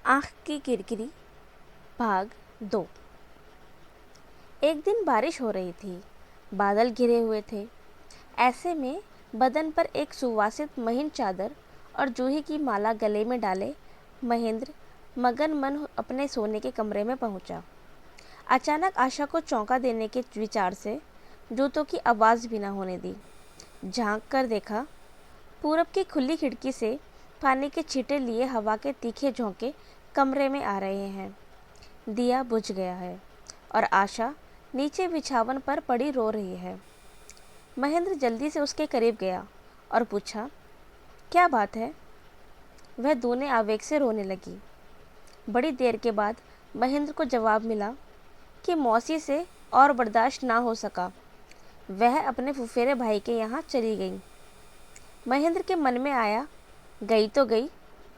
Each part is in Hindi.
आँख की किरकिरी भाग 2। एक दिन बारिश हो रही थी। बादल घिरे हुए थे। ऐसे में बदन पर एक सुवासित महीन चादर और जूही की माला गले में डाले महेंद्र मगन मन अपने सोने के कमरे में पहुंचा। अचानक आशा को चौंका देने के विचार से जूतों की आवाज़ भी न होने दी। झांक कर देखा, पूरब की खुली खिड़की से पानी के छींटे लिए हवा के तीखे झोंके कमरे में आ रहे हैं। दिया बुझ गया है और आशा नीचे बिछावन पर पड़ी रो रही है। महेंद्र जल्दी से उसके करीब गया और पूछा, क्या बात है? वह दूने आवेग से रोने लगी। बड़ी देर के बाद महेंद्र को जवाब मिला कि मौसी से और बर्दाश्त ना हो सका। वह अपने फुफेरे भाई के यहाँ चली गई। महेंद्र के मन में आया, गई तो गई,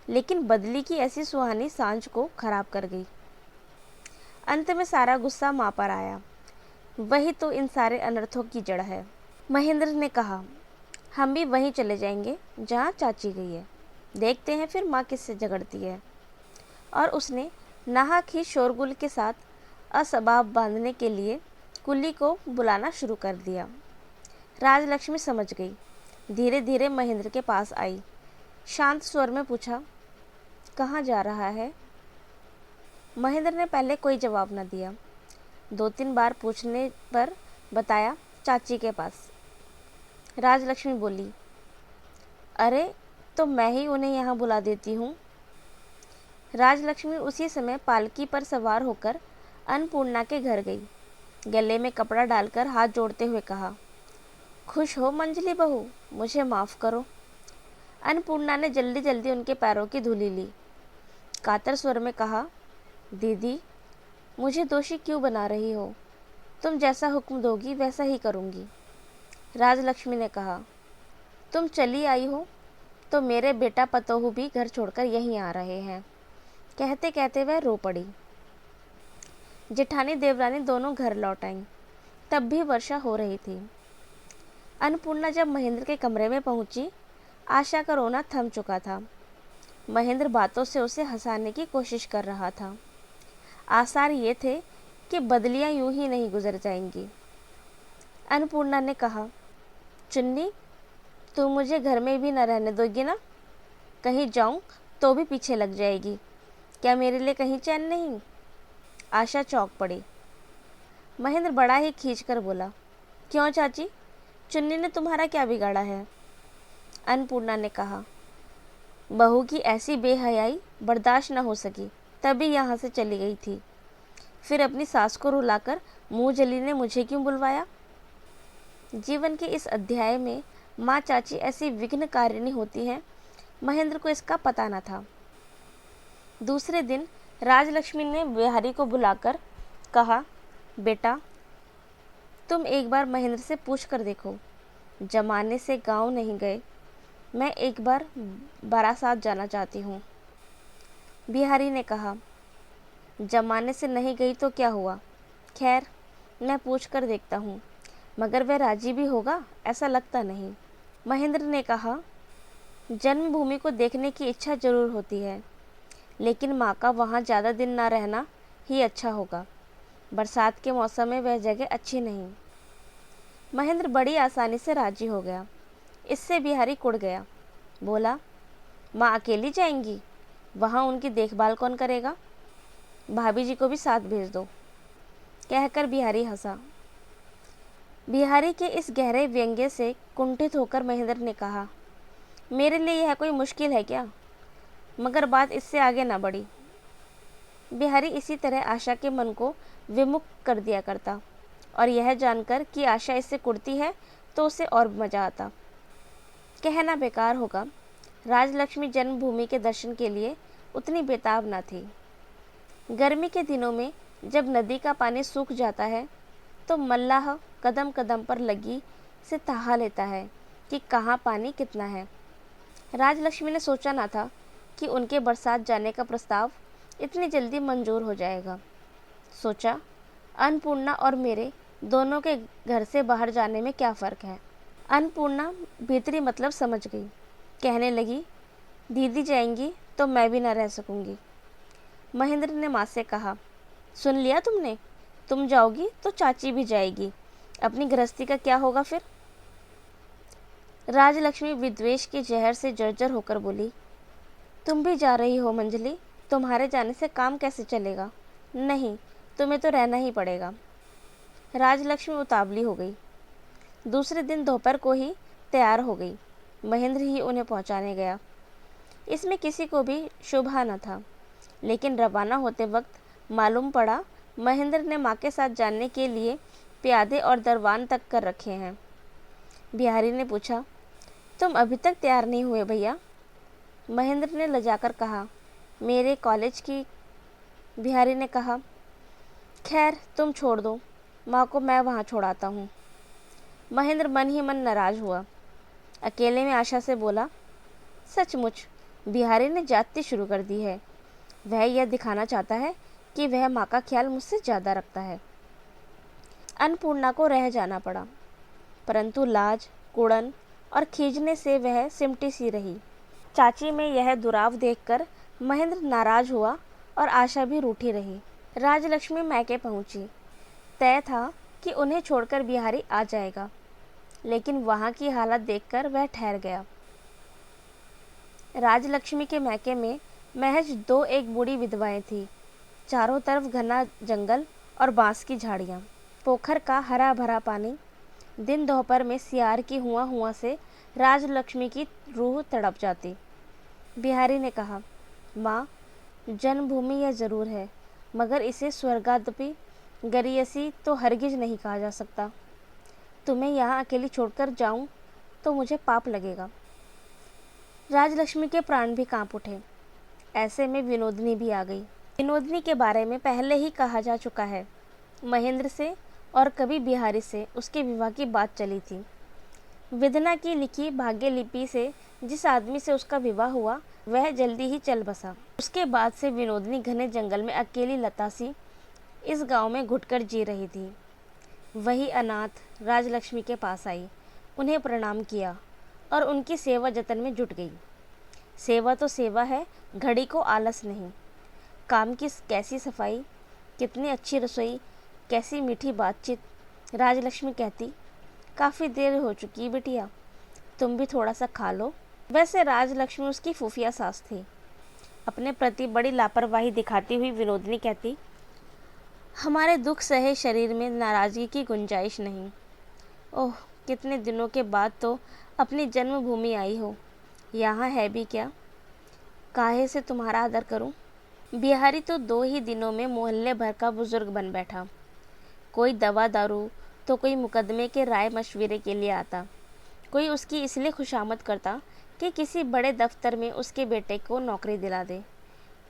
लेकिन बदली की ऐसी सुहानी सांझ को खराब कर गई। अंत में सारा गुस्सा माँ पर आया। वही तो इन सारे अनर्थों की जड़ है। महेंद्र ने कहा, हम भी वहीं चले जाएंगे जहाँ चाची गई है। देखते हैं फिर माँ किससे झगड़ती है। और उसने नाहक ही शोरगुल के साथ असबाब बांधने के लिए कुली को बुलाना शुरू कर दिया। राजलक्ष्मी समझ गई। धीरे धीरे महेंद्र के पास आई। शांत स्वर में पूछा, कहाँ जा रहा है? महेंद्र ने पहले कोई जवाब न दिया। 2-3 बार पूछने पर बताया, चाची के पास। राजलक्ष्मी बोली, अरे तो मैं ही उन्हें यहाँ बुला देती हूँ। राजलक्ष्मी उसी समय पालकी पर सवार होकर अन्नपूर्णा के घर गई। गले में कपड़ा डालकर हाथ जोड़ते हुए कहा, खुश हो मंजली बहू, मुझे माफ़ करो। अन्नपूर्णा ने जल्दी जल्दी उनके पैरों की धूली ली। कातर स्वर में कहा, दीदी, मुझे दोषी क्यों बना रही हो? तुम जैसा हुक्म दोगी वैसा ही करूँगी। राजलक्ष्मी ने कहा, तुम चली आई हो तो मेरे बेटा पतोहू भी घर छोड़कर यहीं आ रहे हैं। कहते कहते वह रो पड़ी। जेठानी देवरानी दोनों घर लौट आईं। तब भी वर्षा हो रही थी। अन्नपूर्णा जब महेंद्र के कमरे में पहुंची, आशा का रोना थम चुका था। महेंद्र बातों से उसे हंसाने की कोशिश कर रहा था। आसार ये थे कि बदलियां यूं ही नहीं गुजर जाएंगी। अन्नपूर्णा ने कहा, चुन्नी, तू मुझे घर में भी न रहने दोगी ना? कहीं जाऊं तो भी पीछे लग जाएगी। क्या मेरे लिए कहीं चैन नहीं? आशा चौंक पड़ी। महेंद्र बड़ा ही खींच कर बोला, क्यों चाची, चुन्नी ने तुम्हारा क्या बिगाड़ा है? अन्नपूर्णा ने कहा, बहू की ऐसी बेहयाई बर्दाश्त न हो सकी, तभी यहाँ से चली गई थी। फिर अपनी सास को रुलाकर मुँह जली ने मुझे क्यों बुलवाया? जीवन के इस अध्याय में माँ चाची ऐसी विघ्नकारिणी होती हैं, महेंद्र को इसका पता न था। दूसरे दिन राजलक्ष्मी ने बिहारी को बुलाकर कहा, बेटा, तुम एक बार महेंद्र से पूछ कर देखो। जमाने से गांव नहीं गए, मैं एक बार बारासात जाना चाहती हूँ। बिहारी ने कहा, जमाने से नहीं गई तो क्या हुआ? खैर, मैं पूछ कर देखता हूँ, मगर वह राजी भी होगा ऐसा लगता नहीं। महेंद्र ने कहा, जन्मभूमि को देखने की इच्छा जरूर होती है, लेकिन माँ का वहाँ ज़्यादा दिन ना रहना ही अच्छा होगा। बरसात के मौसम में वह जगह अच्छी नहीं। महेंद्र बड़ी आसानी से राजी हो गया। इससे बिहारी कुड़ गया। बोला, माँ अकेली जाएंगी? वहाँ उनकी देखभाल कौन करेगा? भाभी जी को भी साथ भेज दो। कहकर बिहारी हंसा। बिहारी के इस गहरे व्यंग्य से कुंठित होकर महेंद्र ने कहा, मेरे लिए यह कोई मुश्किल है क्या? मगर बात इससे आगे न बढ़ी। बिहारी इसी तरह आशा के मन को विमुख कर दिया करता, और यह जानकर कि आशा इससे कुड़ती है तो उसे और मजा आता। कहना बेकार होगा, राजलक्ष्मी जन्मभूमि के दर्शन के लिए उतनी बेताब न थी। गर्मी के दिनों में जब नदी का पानी सूख जाता है तो मल्लाह कदम कदम पर लगी से ताहा लेता है कि कहाँ पानी कितना है। राजलक्ष्मी ने सोचा न था कि उनके बरसात जाने का प्रस्ताव इतनी जल्दी मंजूर हो जाएगा। सोचा, अन्नपूर्णा और मेरे दोनों के घर से बाहर जाने में क्या फ़र्क है। अन्नपूर्णा भीतरी मतलब समझ गई। कहने लगी, दीदी जाएंगी तो मैं भी ना रह सकूंगी। महेंद्र ने माँ से कहा, सुन लिया तुमने? तुम जाओगी तो चाची भी जाएगी, अपनी गृहस्थी का क्या होगा फिर? राजलक्ष्मी विद्वेष के जहर से जर्जर होकर बोली, तुम भी जा रही हो मंजली? तुम्हारे जाने से काम कैसे चलेगा? नहीं, तुम्हें तो रहना ही पड़ेगा। राजलक्ष्मी उतावली हो गई। दूसरे दिन दोपहर को ही तैयार हो गई। महेंद्र ही उन्हें पहुंचाने गया। इसमें किसी को भी शुभा न था, लेकिन रवाना होते वक्त मालूम पड़ा महेंद्र ने माँ के साथ जाने के लिए प्यादे और दरवान तक कर रखे हैं। बिहारी ने पूछा, तुम अभी तक तैयार नहीं हुए भैया? महेंद्र ने लजाकर कहा, मेरे कॉलेज की। बिहारी ने कहा, खैर तुम छोड़ दो, माँ को मैं वहाँ छोड़ाता हूँ। महेंद्र मन ही मन नाराज हुआ। अकेले में आशा से बोला, सचमुच बिहारी ने जाति शुरू कर दी है। वह यह दिखाना चाहता है कि वह माँ का ख्याल मुझसे ज़्यादा रखता है। अन्नपूर्णा को रह जाना पड़ा, परंतु लाज, कुड़न और खींचने से वह सिमटी सी रही। चाची में यह दुराव देखकर महेंद्र नाराज हुआ और आशा भी रूठी रही। राजलक्ष्मी मैके पहुंची। तय था कि उन्हें छोड़कर बिहारी आ जाएगा, लेकिन वहां की हालत देखकर वह ठहर गया। राजलक्ष्मी के मैके में महज दो एक बूढ़ी विधवाएं थीं। चारों तरफ घना जंगल और बांस की झाड़ियाँ, पोखर का हरा भरा पानी। दिन दोपहर में सियार की हुआ हुआ से राजलक्ष्मी की रूह तड़प जाती। बिहारी ने कहा, माँ, जन्मभूमि यह जरूर है, मगर इसे स्वर्गादपि गरियसी तो हरगिज नहीं कहा जा सकता। तुम्हें यहाँ अकेली छोड़कर जाऊँ तो मुझे पाप लगेगा। राजलक्ष्मी के प्राण भी कांप उठे। ऐसे में विनोदनी भी आ गई। विनोदनी के बारे में पहले ही कहा जा चुका है। महेंद्र से और कभी बिहारी से उसके विवाह की बात चली थी। विधना की लिखी भाग्य लिपि से जिस आदमी से उसका विवाह हुआ वह जल्दी ही चल बसा। उसके बाद से विनोदनी घने जंगल में अकेली लतासी इस गांव में घुटकर जी रही थी। वही अनाथ राजलक्ष्मी के पास आई, उन्हें प्रणाम किया और उनकी सेवा जतन में जुट गई। सेवा तो सेवा है, घड़ी को आलस नहीं। काम की कैसी सफाई, कितनी अच्छी रसोई, कैसी मीठी बातचीत। राजलक्ष्मी कहती, काफ़ी देर हो चुकी बिटिया, तुम भी थोड़ा सा खा लो। वैसे राजलक्ष्मी उसकी फूफिया सास थी। अपने प्रति बड़ी लापरवाही दिखाती हुई विनोदनी कहती, हमारे दुख सहे शरीर में नाराज़गी की गुंजाइश नहीं। ओह, कितने दिनों के बाद तो अपनी जन्मभूमि आई हो, यहाँ है भी क्या? काहे से तुम्हारा आदर करूं? बिहारी तो 2 ही दिनों में मोहल्ले भर का बुजुर्ग बन बैठा। कोई दवा दारू तो कोई मुकदमे के राय मशविरे के लिए आता। कोई उसकी इसलिए खुशामद करता कि किसी बड़े दफ्तर में उसके बेटे को नौकरी दिला दे।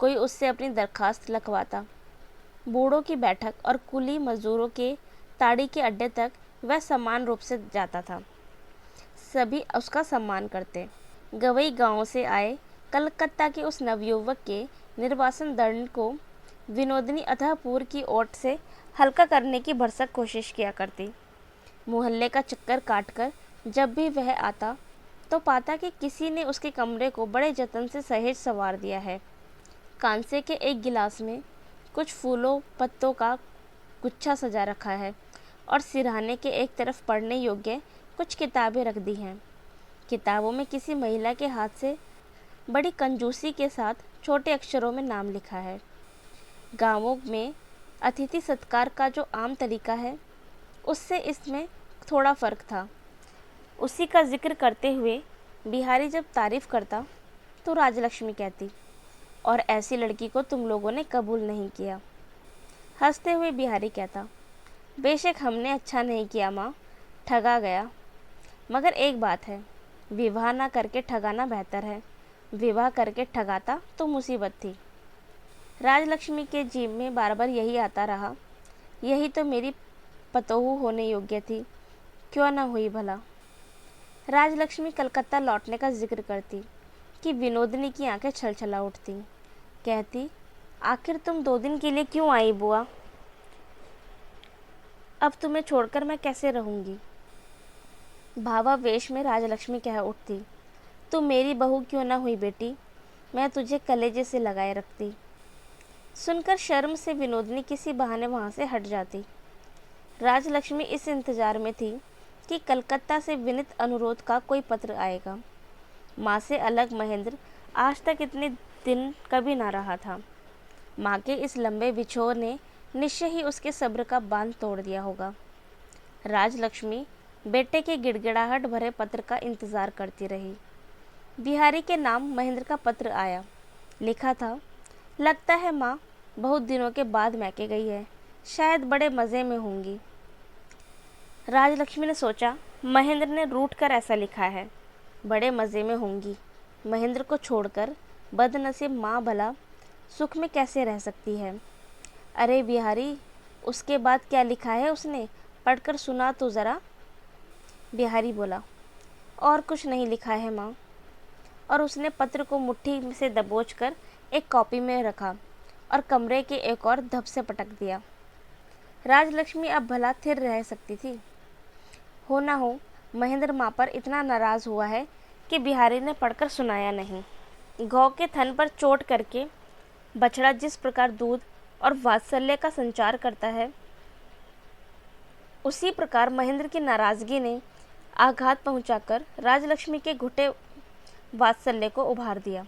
कोई उससे अपनी दरखास्त लिखवाता। बूढ़ों की बैठक और कुली मजदूरों के ताड़ी के अड्डे तक वह समान रूप से जाता था। सभी उसका सम्मान करते। गवई गांव से आए कलकत्ता के उस नवयुवक के निर्वासन दंड को विनोदनी अतःपुर की ओट से हल्का करने की भरसक कोशिश किया करती। मोहल्ले का चक्कर काटकर जब भी वह आता तो पाता कि किसी ने उसके कमरे को बड़े जतन से सहेज संवार दिया है। कांसे के एक गिलास में कुछ फूलों पत्तों का गुच्छा सजा रखा है और सिरहाने के एक तरफ पढ़ने योग्य कुछ किताबें रख दी हैं। किताबों में किसी महिला के हाथ से बड़ी कंजूसी के साथ छोटे अक्षरों में नाम लिखा है। गाँवों में अतिथि सत्कार का जो आम तरीका है, उससे इसमें थोड़ा फ़र्क था। उसी का जिक्र करते हुए बिहारी जब तारीफ़ करता तो राजलक्ष्मी कहती, और ऐसी लड़की को तुम लोगों ने कबूल नहीं किया। हंसते हुए बिहारी कहता, बेशक हमने अच्छा नहीं किया माँ, ठगा गया। मगर एक बात है, विवाह ना करके ठगाना बेहतर है। विवाह करके ठगाता तो मुसीबत थी। राजलक्ष्मी के जीव में बार बार यही आता रहा, यही तो मेरी पतोहू होने योग्य थी, क्यों ना हुई भला। राजलक्ष्मी कलकत्ता लौटने का जिक्र करती कि विनोदनी की आंखें छलछला उठती। कहती, आखिर तुम 2 दिन के लिए क्यों आई बुआ? अब तुम्हें छोड़कर मैं कैसे रहूँगी? भावावेश में राजलक्ष्मी कह उठती, तू मेरी बहू क्यों ना हुई बेटी, मैं तुझे कलेजे से लगाए रखती। सुनकर शर्म से विनोदिनी किसी बहाने वहाँ से हट जाती। राजलक्ष्मी इस इंतजार में थी कि कलकत्ता से विनीत अनुरोध का कोई पत्र आएगा। माँ से अलग महेंद्र आज तक इतने दिन कभी ना रहा था। माँ के इस लंबे विछोह ने निश्चय ही उसके सब्र का बांध तोड़ दिया होगा। राजलक्ष्मी बेटे के गिड़गिड़ाहट भरे पत्र का इंतजार करती रही। बिहारी के नाम महेंद्र का पत्र आया। लिखा था, लगता है माँ बहुत दिनों के बाद मैके गई है, शायद बड़े मज़े में होंगी। राजलक्ष्मी ने सोचा, महेंद्र ने रूठ कर ऐसा लिखा है, बड़े मज़े में होंगी। महेंद्र को छोड़कर बदनसीब माँ भला सुख में कैसे रह सकती है। अरे बिहारी, उसके बाद क्या लिखा है उसने, पढ़कर सुना तो ज़रा। बिहारी बोला, और कुछ नहीं लिखा है माँ। और उसने पत्र को मुट्ठी से दबोचकर एक कॉपी में रखा और कमरे के एक और धप से पटक दिया। राजलक्ष्मी अब भला थिर रह सकती थी। हो ना हो महेंद्र माँ पर इतना नाराज़ हुआ है कि बिहारी ने पढ़कर सुनाया नहीं। गौ के थन पर चोट करके बछड़ा जिस प्रकार दूध और वात्सल्य का संचार करता है, उसी प्रकार महेंद्र की नाराज़गी ने आघात पहुंचाकर राजलक्ष्मी के घुटे वात्सल्य को उभार दिया।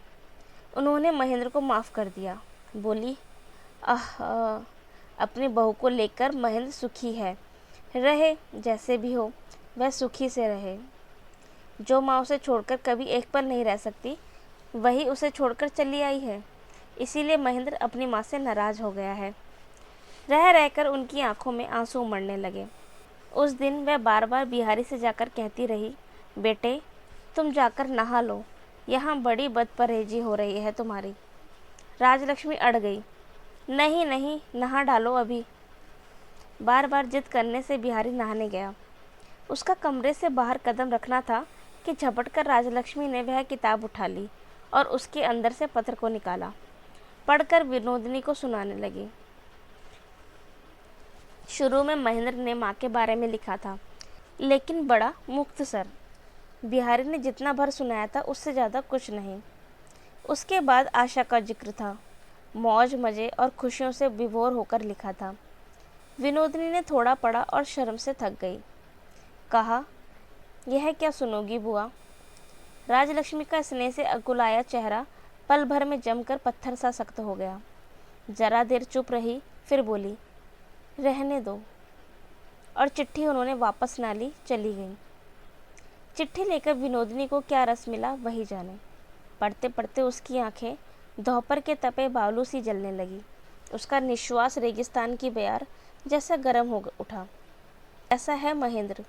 उन्होंने महेंद्र को माफ़ कर दिया। बोली, आह, अपनी बहू को लेकर महेंद्र सुखी है, रहे जैसे भी हो वह सुखी से रहे। जो माँ उसे छोड़कर कभी एक पल नहीं रह सकती, वही उसे छोड़कर चली आई है। इसीलिए महेंद्र अपनी माँ से नाराज़ हो गया है। रह रहकर उनकी आंखों में आंसू उमड़ने लगे। उस दिन वह बार बार बिहारी से जाकर कहती रही, बेटे तुम जाकर नहा लो, यहाँ बड़ी बदपरहेजी हो रही है तुम्हारी। राजलक्ष्मी अड़ गई, नहीं नहीं, नहा डालो अभी। बार बार जिद करने से बिहारी नहाने गया। उसका कमरे से बाहर कदम रखना था कि झपट कर राजलक्ष्मी ने वह किताब उठा ली और उसके अंदर से पत्र को निकाला। पढ़कर विनोदिनी को सुनाने लगी। शुरू में महेंद्र ने माँ के बारे में लिखा था, लेकिन बड़ा मुख्तसर। बिहारी ने जितना भर सुनाया था उससे ज़्यादा कुछ नहीं। उसके बाद आशा का जिक्र था। मौज मज़े और खुशियों से विभोर होकर लिखा था। विनोदिनी ने थोड़ा पढ़ा और शर्म से थक गई। कहा, यह क्या सुनोगी बुआ। राजलक्ष्मी का स्नेह से अकुलाया चेहरा पल भर में जमकर पत्थर सा सख्त हो गया। जरा देर चुप रही, फिर बोली, रहने दो। और चिट्ठी उन्होंने वापस ना ली, चली गई। चिट्ठी लेकर विनोदिनी को क्या रस मिला वही जाने। पढ़ते पढ़ते उसकी आंखें दोपहर के तपे बालू सी जलने लगी। उसका निश्वास रेगिस्तान की बयार जैसा गर्म हो उठा। ऐसा है महेंद्र,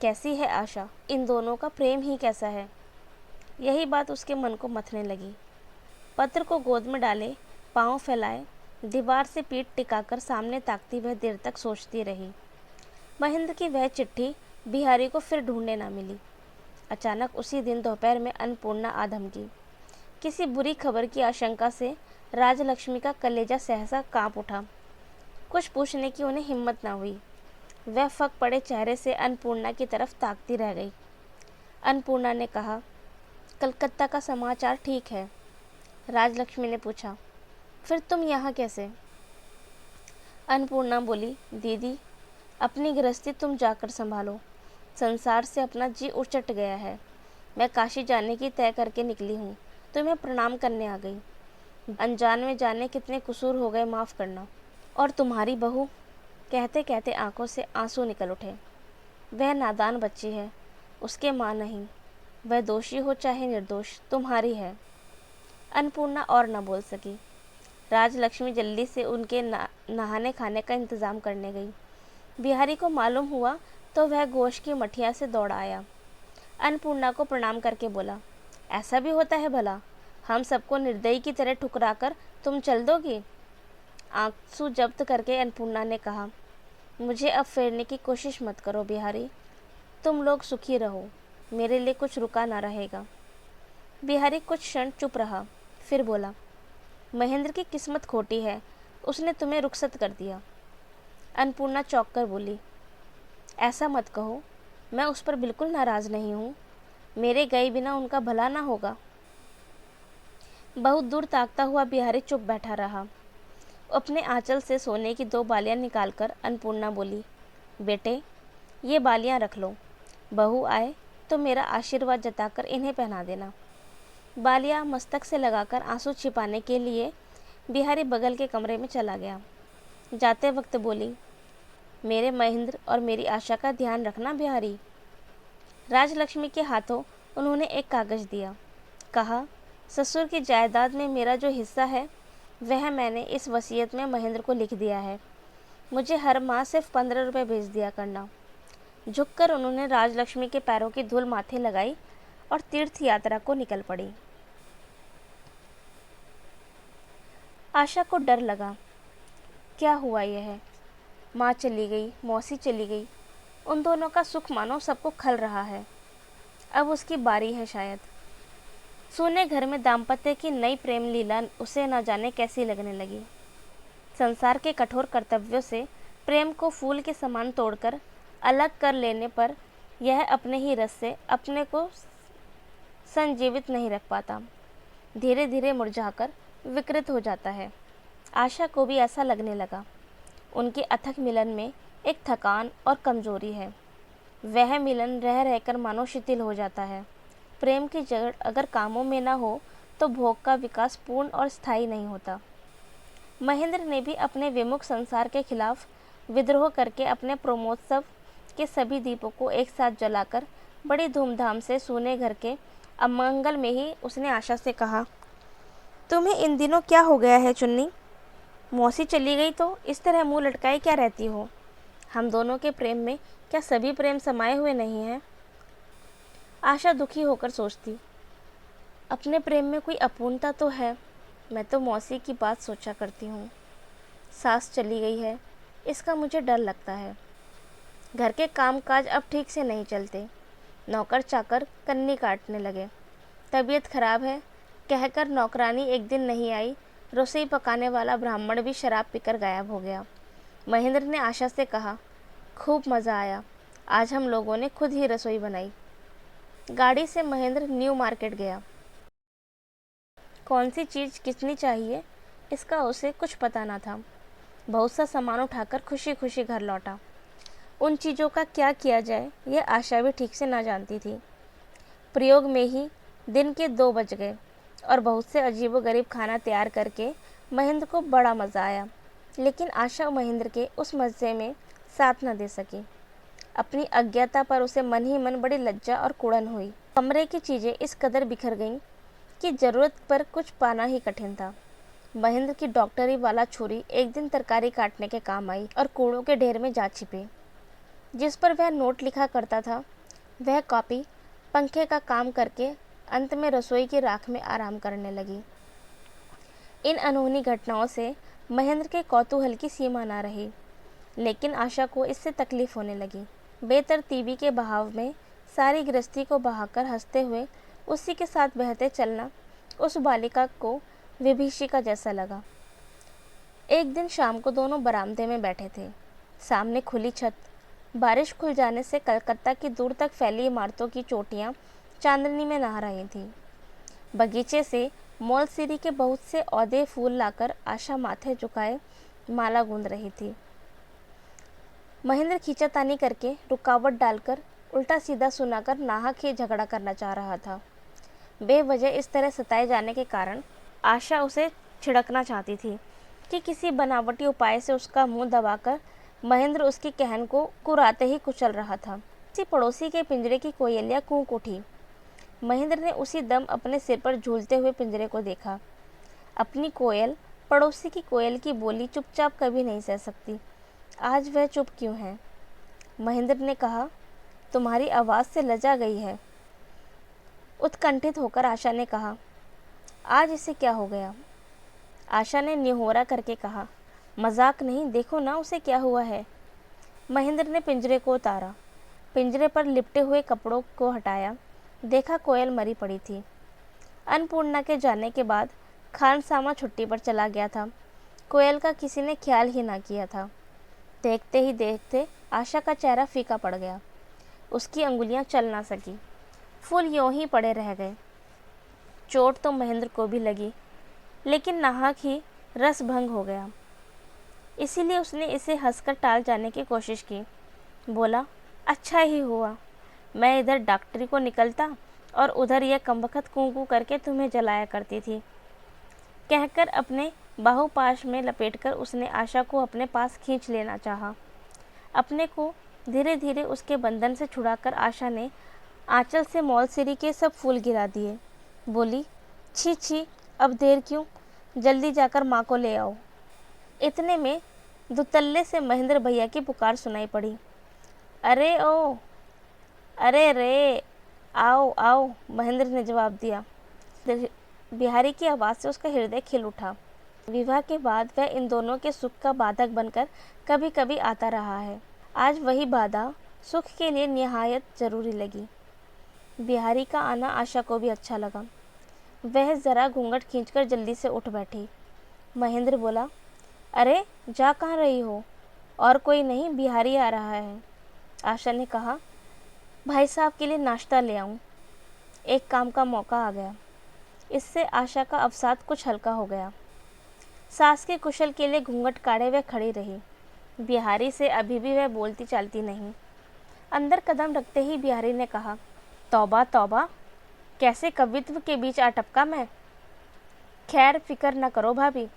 कैसी है आशा, इन दोनों का प्रेम ही कैसा है। यही बात उसके मन को मथने लगी। पत्र को गोद में डाले, पाँव फैलाए, दीवार से पीठ टिकाकर सामने ताकती वह देर तक सोचती रही। महेंद्र की वह चिट्ठी बिहारी को फिर ढूंढने ना मिली। अचानक उसी दिन दोपहर में अन्नपूर्णा आ धमकी। किसी बुरी खबर की आशंका से राजलक्ष्मी का कलेजा सहसा कांप उठा। कुछ पूछने की उन्हें हिम्मत ना हुई। वह फक पड़े चेहरे से अन्नपूर्णा की तरफ ताकती रह गई। अन्नपूर्णा ने कहा, कलकत्ता का समाचार ठीक है। राजलक्ष्मी ने पूछा, फिर तुम यहाँ कैसे। अन्नपूर्णा बोली, दीदी अपनी गृहस्थी तुम जाकर संभालो, संसार से अपना जी उचट गया है। मैं काशी जाने की तय करके निकली हूँ, तुम्हें प्रणाम करने आ गई। अनजान में जाने कितने कसूर हो गए, माफ़ करना। और तुम्हारी बहू, कहते कहते आंखों से आंसू निकल उठे। वह नादान बच्ची है, उसके माँ नहीं। वह दोषी हो चाहे निर्दोष, तुम्हारी है। अन्नपूर्णा और न बोल सकी। राजलक्ष्मी जल्दी से उनके नहाने खाने का इंतज़ाम करने गई। बिहारी को मालूम हुआ तो वह गोश्त की मठिया से दौड़ आया। अन्नपूर्णा को प्रणाम करके बोला, ऐसा भी होता है भला, हम सबको निर्दयी की तरह ठुकरा कर तुम चल दोगी। आंसू जब्त करके अन्नपूर्णा ने कहा, मुझे अब फेरने की कोशिश मत करो बिहारी, तुम लोग सुखी रहो, मेरे लिए कुछ रुका ना रहेगा। बिहारी कुछ क्षण चुप रहा, फिर बोला, महेंद्र की किस्मत खोटी है, उसने तुम्हें रुखसत कर दिया। अन्नपूर्णा चौंक कर बोली, ऐसा मत कहो, मैं उस पर बिल्कुल नाराज़ नहीं हूँ। मेरे गए बिना उनका भला ना होगा। बहुत दूर ताकता हुआ बिहारी चुप बैठा रहा। अपने आंचल से सोने की 2 बालियां निकालकर अन्नपूर्णा बोली, बेटे ये बालियां रख लो, बहू आए तो मेरा आशीर्वाद जताकर इन्हें पहना देना। बालियां मस्तक से लगाकर आंसू छिपाने के लिए बिहारी बगल के कमरे में चला गया। जाते वक्त बोली, मेरे महेंद्र और मेरी आशा का ध्यान रखना बिहारी। राजलक्ष्मी के हाथों उन्होंने एक कागज़ दिया। कहा, ससुर की जायदाद में मेरा जो हिस्सा है वह मैंने इस वसीयत में महेंद्र को लिख दिया है। मुझे हर माह सिर्फ 15 रुपये भेज दिया करना। झुककर उन्होंने राजलक्ष्मी के पैरों की धूल माथे लगाई और तीर्थ यात्रा को निकल पड़ी। आशा को डर लगा। क्या हुआ यह? माँ चली गई, मौसी चली गई, उन दोनों का सुख मानो सबको खल रहा है। अब उसकी बारी है शायद। सोने घर में दाम्पत्य की नई प्रेम लीला उसे न जाने कैसी लगने लगी। संसार के कठोर कर्तव्यों से प्रेम को फूल के समान तोड़कर अलग कर लेने पर यह अपने ही रस से अपने को संजीवित नहीं रख पाता, धीरे धीरे मुरझाकर विकृत हो जाता है। आशा को भी ऐसा लगने लगा। उनके अथक मिलन में एक थकान और कमजोरी है। वह मिलन रह रहकर मानो शिथिल हो जाता है। प्रेम की जड़ अगर कामों में न हो तो भोग का विकास पूर्ण और स्थायी नहीं होता। महेंद्र ने भी अपने विमुख संसार के खिलाफ विद्रोह करके अपने प्रेमोत्सव के सभी दीपों को एक साथ जलाकर बड़ी धूमधाम से सोने घर के अमंगल में ही उसने आशा से कहा, तुम्हें इन दिनों क्या हो गया है चुन्नी? मौसी चली गई तो इस तरह मुंह लटकाए क्या रहती हो? हम दोनों के प्रेम में क्या सभी प्रेम समाये हुए नहीं हैं? आशा दुखी होकर सोचती, अपने प्रेम में कोई अपूर्णता तो है। मैं तो मौसी की बात सोचा करती हूँ। सास चली गई है, इसका मुझे डर लगता है। घर के कामकाज अब ठीक से नहीं चलते। नौकर चाकर कन्नी काटने लगे। तबीयत खराब है कहकर नौकरानी एक दिन नहीं आई। रसोई पकाने वाला ब्राह्मण भी शराब पीकर गायब हो गया। महेंद्र ने आशा से कहा, खूब मज़ा आया, आज हम लोगों ने खुद ही रसोई बनाई। गाड़ी से महेंद्र न्यू मार्केट गया। कौन सी चीज़ कितनी चाहिए इसका उसे कुछ पता न था। बहुत सा सामान उठाकर खुशी खुशी घर लौटा। उन चीज़ों का क्या किया जाए यह आशा भी ठीक से ना जानती थी। प्रयोग में ही दिन के 2 बज गए और बहुत से अजीबोगरीब खाना तैयार करके महेंद्र को बड़ा मज़ा आया। लेकिन आशा महेंद्र के उस मज़े में साथ न दे सकी। अपनी अज्ञता पर उसे मन ही मन बड़ी लज्जा और कुड़न हुई। कमरे की चीज़ें इस कदर बिखर गईं कि ज़रूरत पर कुछ पाना ही कठिन था। महेंद्र की डॉक्टरी वाला छुरी एक दिन तरकारी काटने के काम आई और कूड़ों के ढेर में जा छिपी। जिस पर वह नोट लिखा करता था वह कॉपी पंखे का काम करके अंत में रसोई की राख में आराम करने लगी। इन अनहोनी घटनाओं से महेंद्र के कौतूहल की सीमा न रही, लेकिन आशा को इससे तकलीफ होने लगी। बेतरतीबी के बहाव में सारी गृहस्थी को बहाकर हंसते हुए उसी के साथ बहते चलना उस बालिका को विभीषिका जैसा लगा। एक दिन शाम को दोनों बरामदे में बैठे थे। सामने खुली छत, बारिश खुल जाने से कलकत्ता की दूर तक फैली इमारतों की चोटियां चांदनी में नहा रही थीं। बगीचे से मोलसीरी के बहुत से औदे फूल लाकर आशा माथे झुकाए माला गूंद रही थी। महेंद्र खींचातानी करके रुकावट डालकर उल्टा सीधा सुनाकर नाहक ही झगड़ा करना चाह रहा था। बेवजह इस तरह सताए जाने के कारण आशा उसे छिड़कना चाहती थी कि किसी बनावटी उपाय से उसका मुंह दबाकर महेंद्र उसकी कहन को कुराते ही कुचल रहा था। किसी पड़ोसी के पिंजरे की कोयलिया कूक उठी। महेंद्र ने उसी दम अपने सिर पर झूलते हुए पिंजरे को देखा। अपनी कोयल पड़ोसी की कोयल की बोली चुपचाप कभी नहीं सह सकती। आज वह चुप क्यों है? महेंद्र ने कहा, तुम्हारी आवाज़ से लजा गई है। उत्कंठित होकर आशा ने कहा, आज इसे क्या हो गया? आशा ने निहोरा करके कहा, मजाक नहीं, देखो ना उसे क्या हुआ है। महेंद्र ने पिंजरे को उतारा, पिंजरे पर लिपटे हुए कपड़ों को हटाया, देखा कोयल मरी पड़ी थी। अन्नपूर्णा के जाने के बाद खानसामा छुट्टी पर चला गया था। कोयल का किसी ने ख्याल ही ना किया था। देखते ही देखते आशा का चेहरा फीका पड़ गया। उसकी अंगुलियां चल ना सकी, फूल यों ही पड़े रह गए। चोट तो महेंद्र को भी लगी, लेकिन नाहक ही रस भंग हो गया। इसीलिए उसने इसे हंसकर टाल जाने की कोशिश की। बोला, अच्छा ही हुआ, मैं इधर डॉक्टरी को निकलता और उधर यह कमबख्त कूं कूं करके तुम्हें जलाया करती थी। कहकर अपने बाहुपाश में लपेटकर उसने आशा को अपने पास खींच लेना चाहा। अपने को धीरे धीरे उसके बंधन से छुड़ाकर आशा ने आंचल से मौलसिरी के सब फूल गिरा दिए। बोली, छी छी, अब देर क्यों, जल्दी जाकर माँ को ले आओ। इतने में दुतल्ले से महेंद्र भैया की पुकार सुनाई पड़ी। अरे ओ, अरे रे, आओ आओ, महेंद्र ने जवाब दिया। बिहारी की आवाज़ से उसका हृदय खिल उठा। विवाह के बाद वह इन दोनों के सुख का बाधक बनकर कभी कभी आता रहा है। आज वही बाधा सुख के लिए निहायत ज़रूरी लगी। बिहारी का आना आशा को भी अच्छा लगा। वह ज़रा घूंघट खींचकर जल्दी से उठ बैठी। महेंद्र बोला, अरे जा कहाँ रही हो? और कोई नहीं, बिहारी आ रहा है। आशा ने कहा, भाई साहब के लिए नाश्ता ले आऊं। एक काम का मौका आ गया। इससे आशा का अवसाद कुछ हल्का हो गया। सास के कुशल के लिए घूंघट काढ़े वह खड़ी रही। बिहारी से अभी भी वह बोलती चालती नहीं। अंदर कदम रखते ही बिहारी ने कहा, तौबा तौबा, कैसे कवित्व के बीच आ टपका मैं। खैर फिक्र न करो भाभी,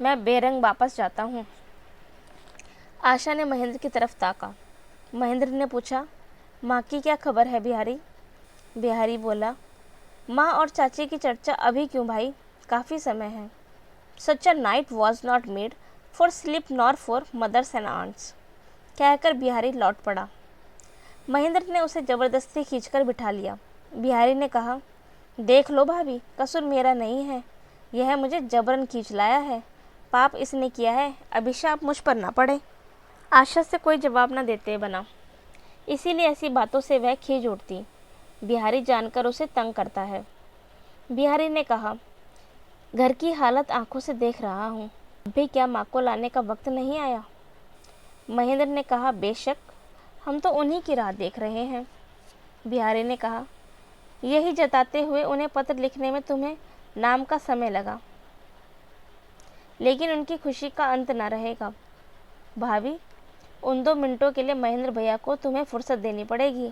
मैं बेरंग वापस जाता हूँ। आशा ने महेंद्र की तरफ ताका। महेंद्र ने पूछा, माँ की क्या खबर है बिहारी? बिहारी बोला, माँ और चाची की चर्चा अभी क्यों भाई, काफ़ी समय है। Such a night was not made for sleep nor for mothers and aunts, कहकर बिहारी लौट पड़ा। महेंद्र ने उसे ज़बरदस्ती खींचकर बिठा लिया। बिहारी ने कहा, देख लो भाभी, कसूर मेरा नहीं है, यह मुझे जबरन खींच लाया है। पाप इसने किया है, अभिशाप मुझ पर ना पड़े। आशा से कोई जवाब न देते बना, इसीलिए ऐसी बातों से वह खींच उठती। बिहारी जानकर उसे तंग करता है। बिहारी ने कहा, घर की हालत आंखों से देख रहा हूँ, अभी क्या माँ को लाने का वक्त नहीं आया? महेंद्र ने कहा, बेशक, हम तो उन्हीं की राह देख रहे हैं। बिहारी ने कहा, यही जताते हुए उन्हें पत्र लिखने में तुम्हें नाम का समय लगा, लेकिन उनकी खुशी का अंत न रहेगा। भाभी, उन 2 मिनटों के लिए महेंद्र भैया को तुम्हें फुर्सत देनी पड़ेगी,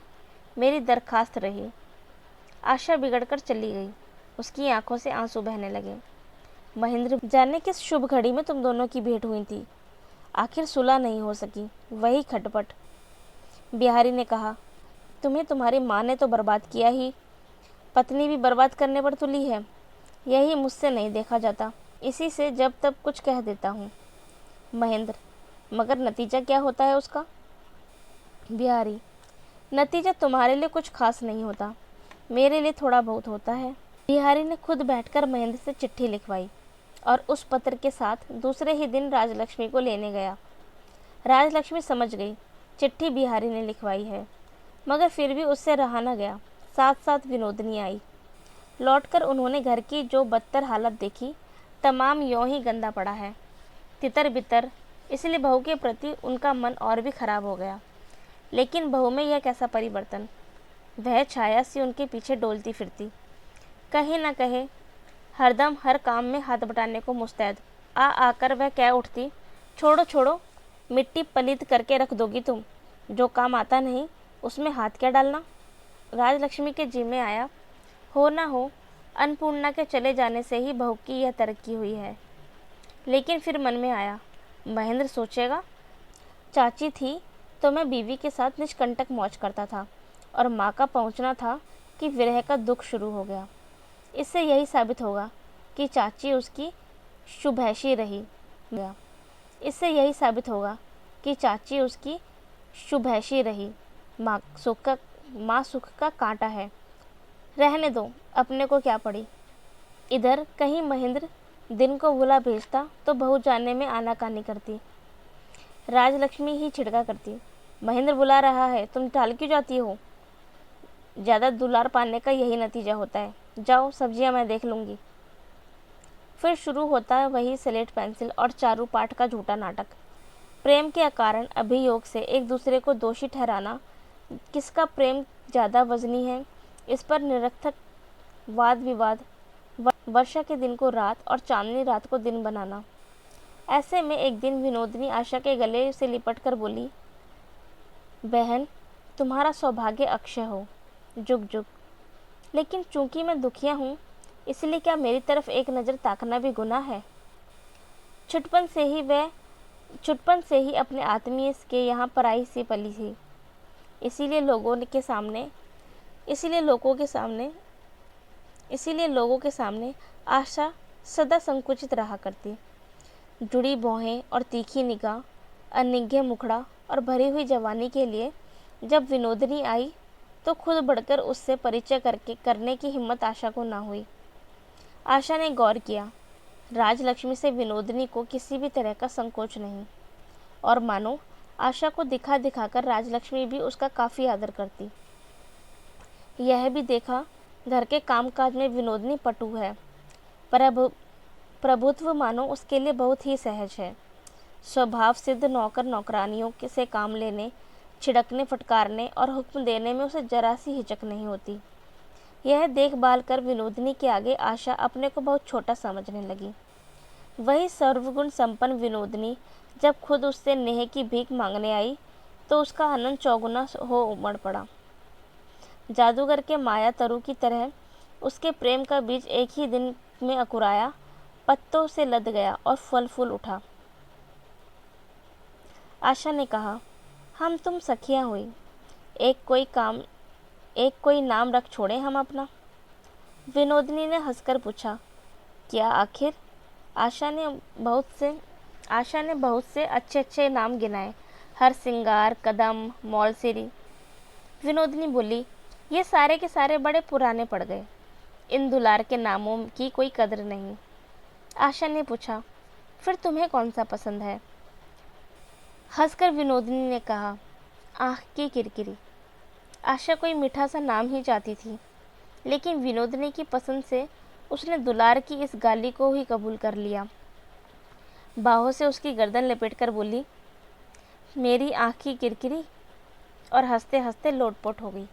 मेरी दरखास्त रही। आशा बिगड़कर चली गई। उसकी आंखों से आंसू बहने लगे। महेंद्र, जाने किस शुभ घड़ी में तुम दोनों की भेंट हुई थी, आखिर सुलह नहीं हो सकी, वही खटपट। बिहारी ने कहा, तुम्हें तुम्हारी माँ ने तो बर्बाद किया ही, पत्नी भी बर्बाद करने पर तुली है। यही मुझसे नहीं देखा जाता, इसी से जब तब कुछ कह देता हूँ। महेंद्र, मगर नतीजा क्या होता है उसका? बिहारी, नतीजा तुम्हारे लिए कुछ खास नहीं होता, मेरे लिए थोड़ा बहुत होता है। बिहारी ने खुद बैठकर महेंद्र से चिट्ठी लिखवाई और उस पत्र के साथ दूसरे ही दिन राजलक्ष्मी को लेने गया। राजलक्ष्मी समझ गई चिट्ठी बिहारी ने लिखवाई है, मगर फिर भी उससे रहा न गया। साथ साथ विनोदनी आई। लौटकर उन्होंने घर की जो बदतर हालत देखी, तमाम यों ही गंदा पड़ा है, तितर बितर। इसलिए बहू के प्रति उनका मन और भी खराब हो गया। लेकिन बहू में यह कैसा परिवर्तन, वह छाया सी उनके पीछे डोलती फिरती, कहीं न कहे हरदम हर काम में हाथ बटाने को मुस्तैद। आकर वह कह उठती, छोड़ो छोड़ो, मिट्टी पलीत करके रख दोगी तुम, जो काम आता नहीं उसमें हाथ क्या डालना। राजलक्ष्मी के जी में आया, हो ना हो अन्नपूर्णा के चले जाने से ही बहू की यह तरक्की हुई है। लेकिन फिर मन में आया, महेंद्र सोचेगा, चाची थी तो मैं बीवी के साथ निष्कंटक मौज करता था, और माँ का पहुँचना था कि विरह का दुख शुरू हो गया। इससे यही साबित होगा कि चाची उसकी शुभैषी रही। इससे यही साबित होगा कि चाची उसकी शुभैषी रही। माँ सुख का कांटा है, रहने दो, अपने को क्या पड़ी। इधर कहीं महेंद्र दिन को बुला भेजता तो बहू जाने में आनाकानी करती। राजलक्ष्मी ही छिड़का करती, महेंद्र बुला रहा है, तुम टाल क्यों जाती हो? ज़्यादा दुलार पाने का यही नतीजा होता है, जाओ सब्जियां मैं देख लूँगी। फिर शुरू होता है वही स्लेट पेंसिल और चारू पाठ का झूठा नाटक। प्रेम के अकारण अभियोग से एक दूसरे को दोषी ठहराना, किसका प्रेम ज़्यादा वजनी है, इस पर निरर्थक वाद विवाद। वर्षा के दिन को रात और चांदनी रात को दिन बनाना। ऐसे में एक दिन विनोदिनी आशा के गले से लिपट कर बोली, बहन, तुम्हारा सौभाग्य अक्षय हो, जुग जुग। लेकिन चूंकि मैं दुखिया हूँ, इसलिए क्या मेरी तरफ एक नज़र ताकना भी गुनाह है? छुटपन से ही अपने आत्मीय के यहाँ पराई सी पली थी। इसीलिए लोगों के सामने आशा सदा संकुचित रहा करती। जुड़ी भौहें और तीखी निगाह, अनिघ्य मुखड़ा और भरी हुई जवानी के लिए जब विनोदिनी आई तो खुद बढ़कर उससे परिचय करने की हिम्मत आशा को ना हुई। आशा ने गौर किया, राजलक्ष्मी से विनोदिनी को किसी भी तरह का संकोच नहीं, और मानो आशा को दिखा दिखाकर राजलक्ष्मी भी उसका काफ़ी आदर करती। यह भी देखा, घर के कामकाज में विनोदिनी पटु है। प्रभुत्व मानो उसके लिए बहुत ही सहज है। स्वभाव सिद्ध नौकर नौकरानियों से काम लेने, छिड़कने, फटकारने और हुक्म देने में उसे जरा सी हिचक नहीं होती। यह देखभाल कर विनोदिनी के आगे आशा अपने को बहुत छोटा समझने लगी। वही सर्वगुण संपन्न विनोदिनी जब खुद उससे नेह की भीख मांगने आई तो उसका आनंद चौगुना हो उमड़ पड़ा। जादूगर के माया तरु की तरह उसके प्रेम का बीज एक ही दिन में अंकुराया, पत्तों से लद गया और फल फूल उठा। आशा ने कहा, हम तुम सखियां हुई, एक कोई नाम रख छोड़े हम अपना। विनोदिनी ने हंसकर पूछा, क्या आखिर? आशा ने बहुत से अच्छे अच्छे नाम गिनाए, हरसिंगार, कदम, मौलसिरी। विनोदिनी बोली, ये सारे के सारे बड़े पुराने पड़ गए, इन दुलार के नामों की कोई कदर नहीं। आशा ने पूछा, फिर तुम्हें कौन सा पसंद है? हंसकर विनोदिनी ने कहा, आँख की किरकिरी। आशा कोई मीठा सा नाम ही चाहती थी, लेकिन विनोदिनी की पसंद से उसने दुलार की इस गाली को ही कबूल कर लिया। बाहों से उसकी गर्दन लपेटकर बोली, मेरी आँख की किरकिरी, और हंसते हंसते लोटपोट हो गई।